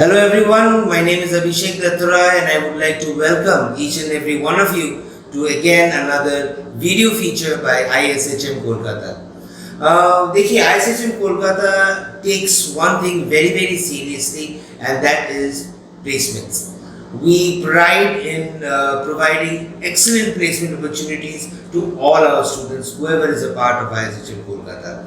Hello everyone, my name is Abhishek Datura and I would like to welcome each and every one of you to again another video feature by ISHM Kolkata. देखिए ISHM Kolkata takes one thing very seriously and that is placements. We pride in providing excellent placement opportunities to all our students, whoever is a part of ISHM Kolkata.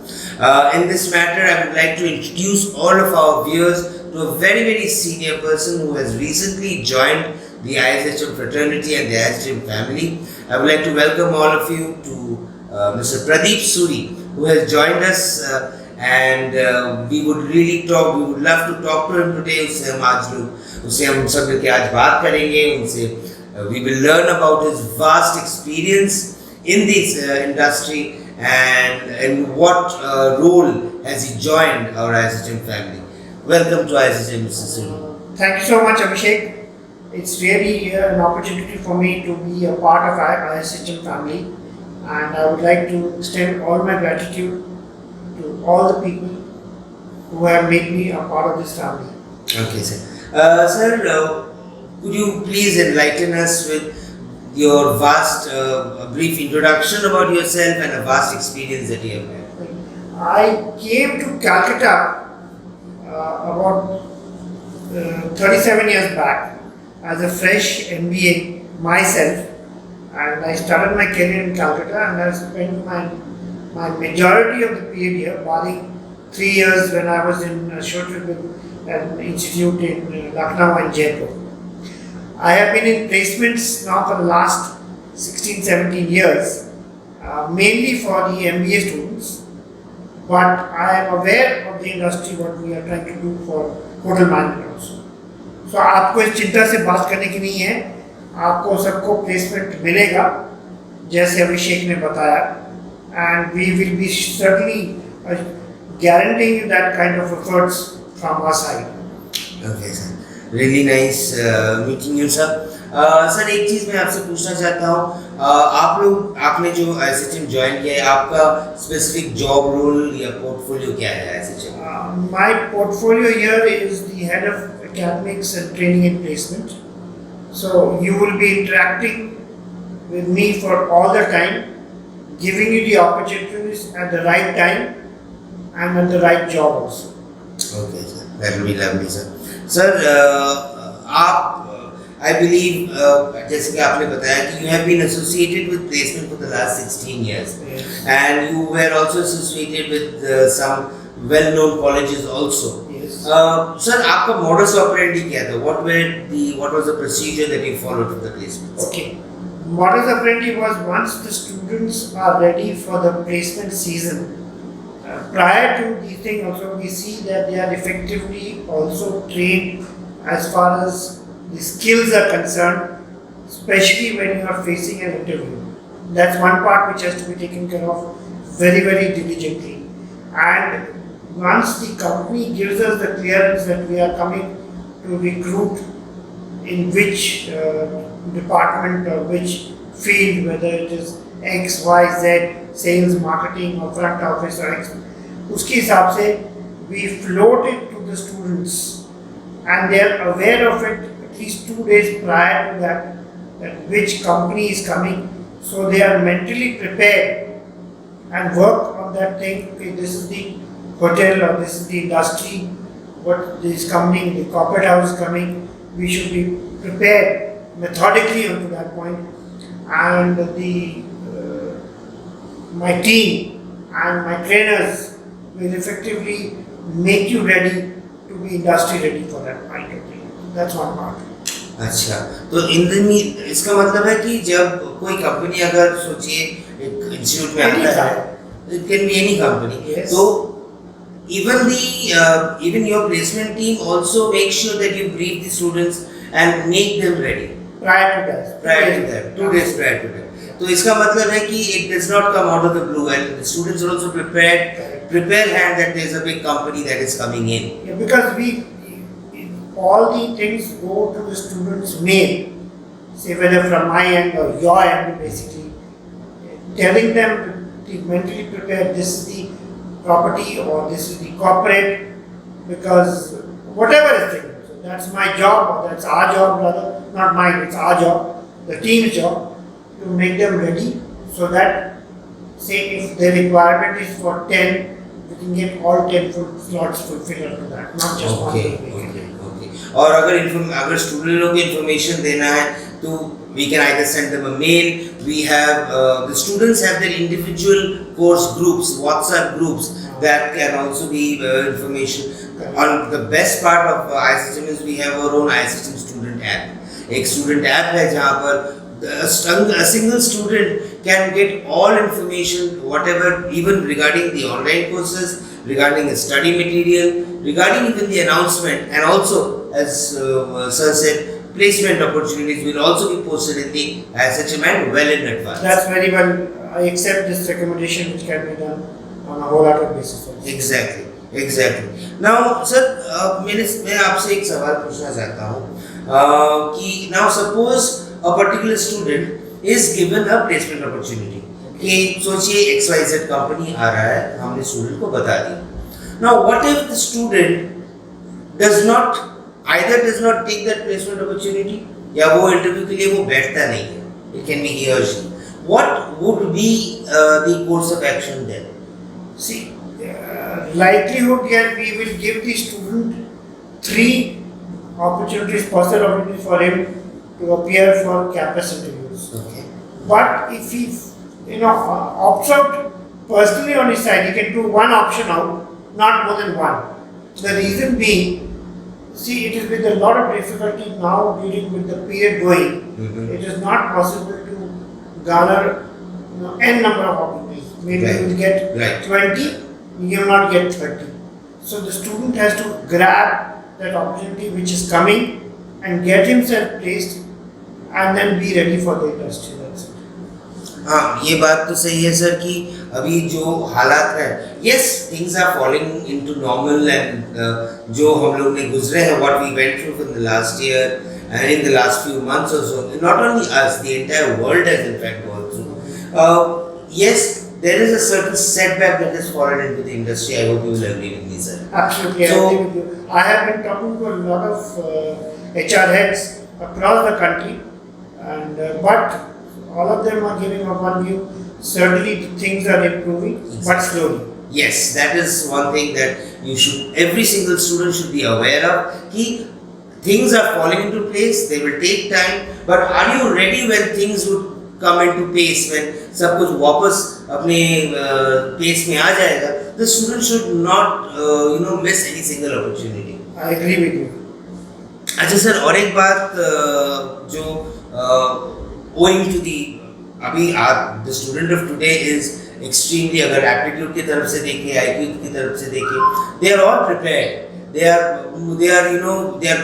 In this matter, I would like to introduce all of our viewers to a very senior person who has recently joined the ISHM fraternity and the ISHM family. I would like to welcome all of you to Mr. Pradeep Suri, who has joined us and we would love to talk to him today. उससे हम सब मिलकर आज बात करेंगे उनसे. We will learn about his vast experience in this industry and what role has he joined our ISHM family. Welcome to ISHM, Mr. Suri. Thank you so much, Abhishek. It's really an opportunity for me to be a part of ISHM family, and I would like to extend all my gratitude to all the people who have made me a part of this family. Okay, sir. Sir, could you please enlighten us with your vast, brief introduction about yourself and a vast experience that you have had? I came to Calcutta about 37 years back as a fresh MBA myself, and I started my career in Calcutta, and I spent my majority of the period here, barring 3 years when I was in associated with an institute in Lucknow and Jaipur. I have been in placements now for the last 16-17 years, mainly for the MBA students, but I am aware of the industry, what we are trying to do for hotel management also. So आपको इस चिंता से बात करने की नहीं है, आपको सबको प्लेसमेंट मिलेगा जैसे अभिषेक ने बताया, and we will be certainly guaranteeing you that kind of efforts from our side. Okay, sir. Really nice meeting you, sir. Sir एक चीज़ मैं आपसे पूछना चाहता हूँ, आपने जो ISHM ज्वाइन किया है, आपका स्पेसिफिक जॉब रोल या पोर्टफोलियो क्या है ISHM? My portfolio here is the head of academics and training and placement. So you will be interacting with me for all the time, giving you the opportunities at the right time and at the right job also. Okay, sir. That will be lovely, sir. Sir, आप I believe जैसे कि आपने बताया कि you have been associated with placement for the last 16 years, Yes. and you were also associated with some well-known colleges also. Yes. Sir, आपका modus operandi क्या था? What was the procedure that you followed for the placements? Okay. Modus operandi was once the students are ready for the placement season, prior to the thing also we see that they are effectively also trained as far as the skills are concerned, especially when you are facing an interview. That's one part which has to be taken care of very diligently. And once the company gives us the clearance that we are coming to recruit in which department or which field, whether it is X, Y, Z, sales, marketing or front office or X, उसके हिसाब से we float it to the students and they are aware of it at least 2 days prior to that which company is coming, so they are mentally prepared and work on that thing. Okay, this is the hotel or this is the industry, what is coming, the corporate house is coming, we should be prepared methodically onto that point, and my team and my trainers will effectively make you ready to be industry ready for that point of thing. That's one part. अच्छा, तो इसका मतलब है कि जब कोई company अगर सोचिए एक इंस्टीट्यूट में आता है, it can be any company. Yes. So even your placement team also makes sure that you brief the students and make them ready Prior to that. 2 days prior to that. तो इसका मतलब है कि it does not come out of the blue and the students are also prepare hand that there is a big company that is coming in. Yeah, because all the things go to the students' mail, say whether from my end or your end, basically telling them to mentally prepare this is the property or this is the corporate, because whatever is thing. that's my job, or that's our job rather, not mine, it's our job, the team's job, to make them ready so that, say, if the requirement is for 10, we can get all 10 slots fulfilled up to that, not just one. Okay. और अगर student लोग को information देना है तो we can either send them a mail. We have the students have their individual course groups, WhatsApp groups that can also be information. On the best part of iSystem is we have our own iSystem student app. एक student app है जहाँ पर a single student can get all information, whatever, even regarding the online courses, regarding the study material, regarding even the announcement, and also, as Sir said, placement opportunities will also be posted in the ISHM and well in advance. That's very well. I accept this recommendation, which can be done on a wholehearted basis. Exactly. Now, sir, मैं आपसे एक सवाल पूछना चाहता हूँ कि now suppose a particular student is given a placement opportunity. कि सोचिए XYZ कंपनी आ रहा है, हमने स्टूडेंट को बता दिया. Now, what if the student does not take that placement opportunity, या वो इंटरव्यू के लिए वो बैठता नहीं है? It can be he or she. What would be the course of action then? See, likelihood here we will give the student 3 opportunities, possible opportunities for him to appear for campus interviews. Okay. But if he, opts out personally on his side, he can do one option out, not more than one. The reason being, see, it is with a lot of difficulty now dealing with the period going. It is not possible to garner n number of opportunities. Maybe you will get 20, you will not get 30. So the student has to grab that opportunity which is coming and get himself placed and then be ready for the industry. That's it. हाँ, ये बात तो सही है sir कि अभी जो हालात हैं, yes, things are falling into normal and जो हम लोग ने गुजरे हैं, what we went through in the last year and in the last few months or so, not only us, the entire world has in fact gone through. Yes, there is a certain setback that has fallen into the industry. I hope you will agree with me, sir. Absolutely, I agree with you. I have been talking to a lot of HR heads across the country, and but all of them are giving up one view. Certainly, things are improving, but slowly. Yes, that is one thing that every single student should be aware of. कि things are falling into place. They will take time, but are you ready when things would come into pace, when सब कुछ वापस अपने pace में आ जाएगा? The student should not miss any single opportunity. I agree with you. अच्छा sir, और एक बात जो owing to the अभी the student of today is extremely, अगर aptitude की तरफ से देखें, IQ की तरफ से देखें, they are all prepared. They are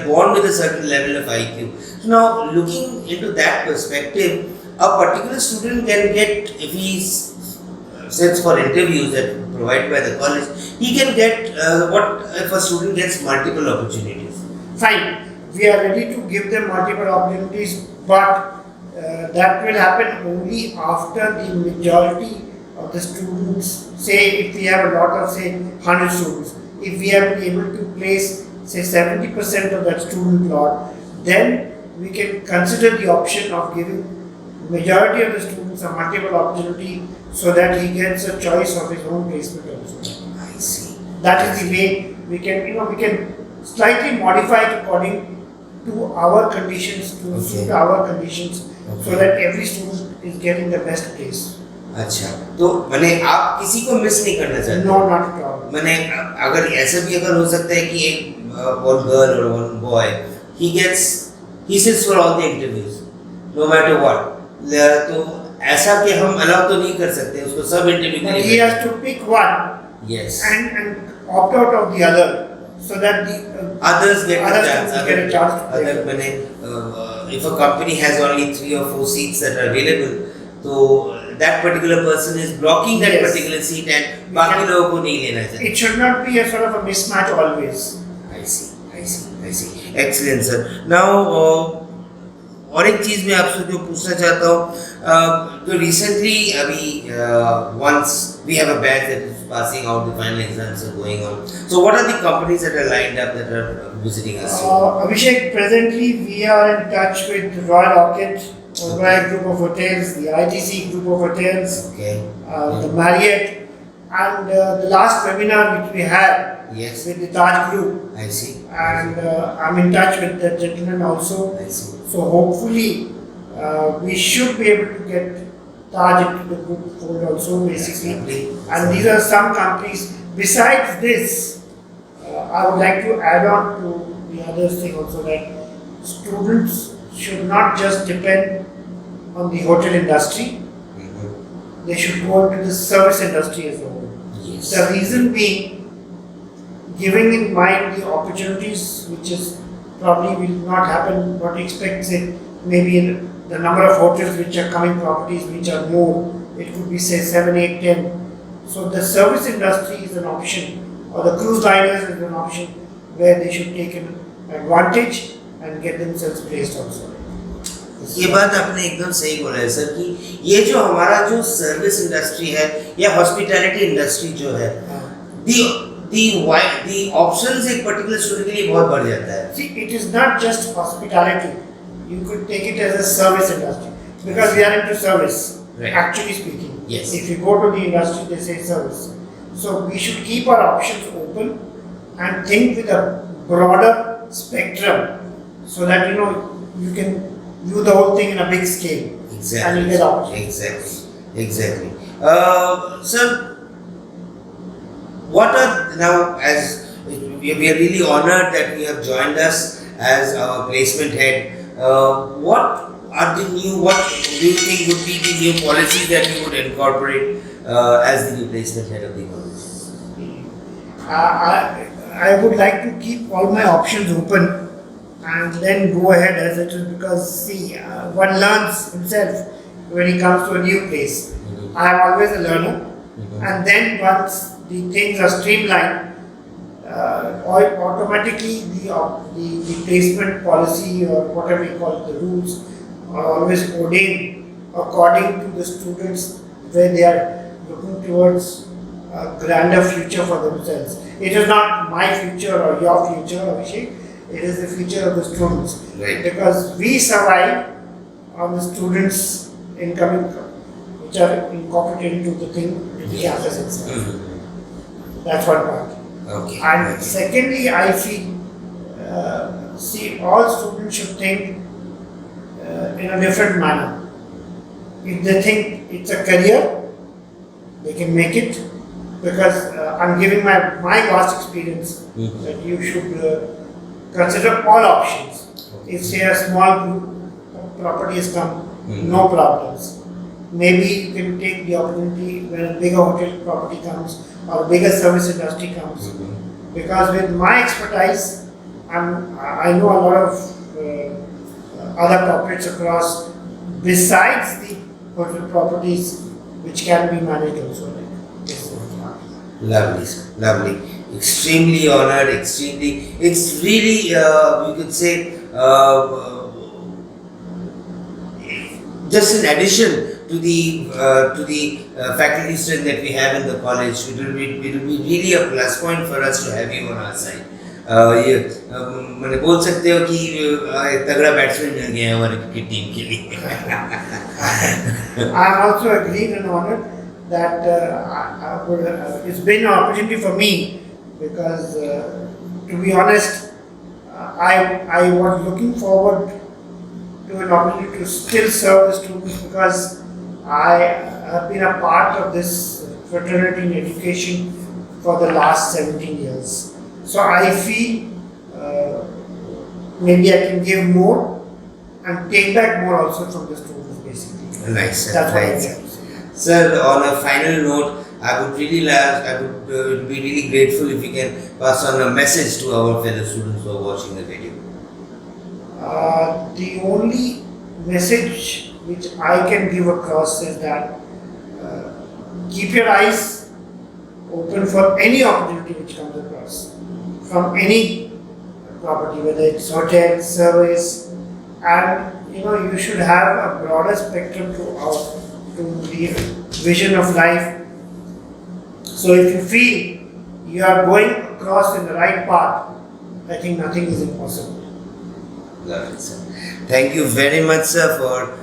born with a certain level of IQ. So now looking into that perspective, a particular student can get, if he sits for interviews that are provided by the college, he can get what if a student gets multiple opportunities. Fine, we are ready to give them multiple opportunities, but that will happen only after the majority of the students, say if we have a lot of 100 students, if we have been able to place say 70% of that student lot, then we can consider the option of giving majority of the students a multiple opportunity so that he gets a choice of his own placement also. I see. That is the way we can slightly modify it according to our conditions, to suit our conditions, so that every student is getting the best place. अच्छा, तो मैंने आप किसी को miss नहीं करना चाहते? No, not at all. मैंने अगर ऐसा भी अगर हो सकता है कि एक one girl or one boy, he sits for all the interviews, no matter what. तो ऐसा कि हम अलाउ तो नहीं कर सकते उसको सब इंटरव्यू के लिए. He has to pick one. Yes. And opt out of the other, so that the others get a chance. Other मैंने if a company has only 3 or 4 seats that are available, so that particular person is blocking that particular seat and बाकी लोगों को नहीं लेना चाहिए. It should not be a sort of a mismatch always. I see. Excellent, sir. Now और एक चीज़ मैं आपसे जो पूछना चाहता हूँ, तो recently अभी once we have a batch that is passing out, the final exams are going on. So what are the companies that are lined up that are visiting us? Abhishek, presently we are in touch with Royal Orchid, Royal Group of Hotels, the ITC Group of Hotels, Okay. the Marriott, and the last webinar which we had Yes, with the Taj Group, I see. and I'm in touch with the gentleman also. I see. So hopefully we should be able to get Taj into the group fold also basically. Lovely. And these are some companies. Besides this, I would like to add on to the other thing also that students should not just depend on the hotel industry. Mhm. They should go into the service industry as a whole. Yes. The reason being, giving in mind the opportunities which is probably will not happen, what expects it, maybe in the number of hotels which are coming, properties which are more, it could be say 7, 8, 10. So the service industry is an option, or the cruise liners is an option where they should take an advantage and get themselves placed also. ये बात आपने एकदम सही बोला है sir कि ये जो हमारा जो सर्विस इंडस्ट्री है या हॉस्पिटैलिटी इंडस्ट्री जो है the options एक पर्टिकुलर स्टूडेंट के लिए बहुत बढ़ जाता है. See, it is not just hospitality. You could take it as a service industry because we are into service, Right. actually speaking. Yes. If you go to the industry, they say service. So we should keep our options open and think with a broader spectrum so that you can view the whole thing in a big scale. Exactly. And you get options. Exactly. Sir, what are now, as we are really honored that you have joined us as our placement head. What do you think would be the new policies that you would incorporate as the new placement head of the college? I would like to keep all my options open and then go ahead as it is because see, one learns himself when he comes to a new place. Mhm. I am always a learner, Mhm. and then once the things are streamlined, automatically the placement policy or whatever you call it, the rules are always ordained according to the students where they are looking towards a grander future for themselves. It is not my future or your future, Abhishek. It is the future of the students. Right. Because we survive on the students' incoming, which are incorporated into the thing, the campus itself. Mhm. That's one part. Okay. And secondly, I feel, all students should think in a different manner. If they think it's a career, they can make it because I'm giving my vast experience Mhm. that you should consider all options. Okay. If say a small group of property has come, Mhm. no problems. Maybe you can take the opportunity when a bigger hotel property comes or bigger service industry comes. Mhm. Because with my expertise, I know a lot of other corporates across besides the hotel properties which can be managed also. Like this. Lovely, sir. Lovely. Extremely honored. It's really, we could say, just in addition to the faculty strength that we have in the college, it will be really a plus point for us to have you on our side. ये मैंने बोल सकते हो कि एक तगड़ा batsman मिल गया है हमारी टीम के लिए. I am also agreed and honored that it's been an opportunity for me because, to be honest, I was looking forward to an opportunity to still serve the students because I have been a part of this fraternity in education for the last 17 years. So I feel maybe I can give more and take back more also from the students basically. Nice, sir. That's what I Nice. mean. Sir, on a final note, I would be really grateful if you can pass on a message to our fellow students who are watching the video. The only message which I can give across is that keep your eyes open for any opportunity which comes across from any property, whether it's hotel, service, and you should have a broader spectrum to the vision of life So if you feel you are going across in the right path, I think nothing is impossible. Love it, sir. Thank you very much, sir, for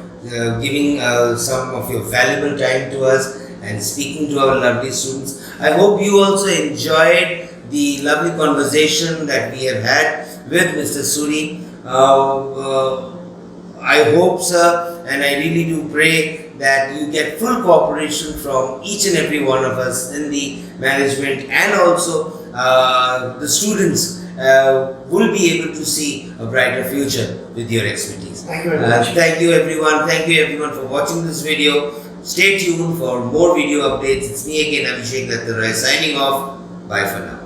giving some of your valuable time to us and speaking to our lovely students. I hope you also enjoyed the lovely conversation that we have had with Mr. Suri. I hope, sir, and I really do pray that you get full cooperation from each and every one of us in the management, and also the students will be able to see a brighter future with your expertise. Thank you very much. Thank you everyone. Thank you everyone for watching this video. Stay tuned for more video updates. It's me again, Abhishek Latharoy, signing off. Bye for now.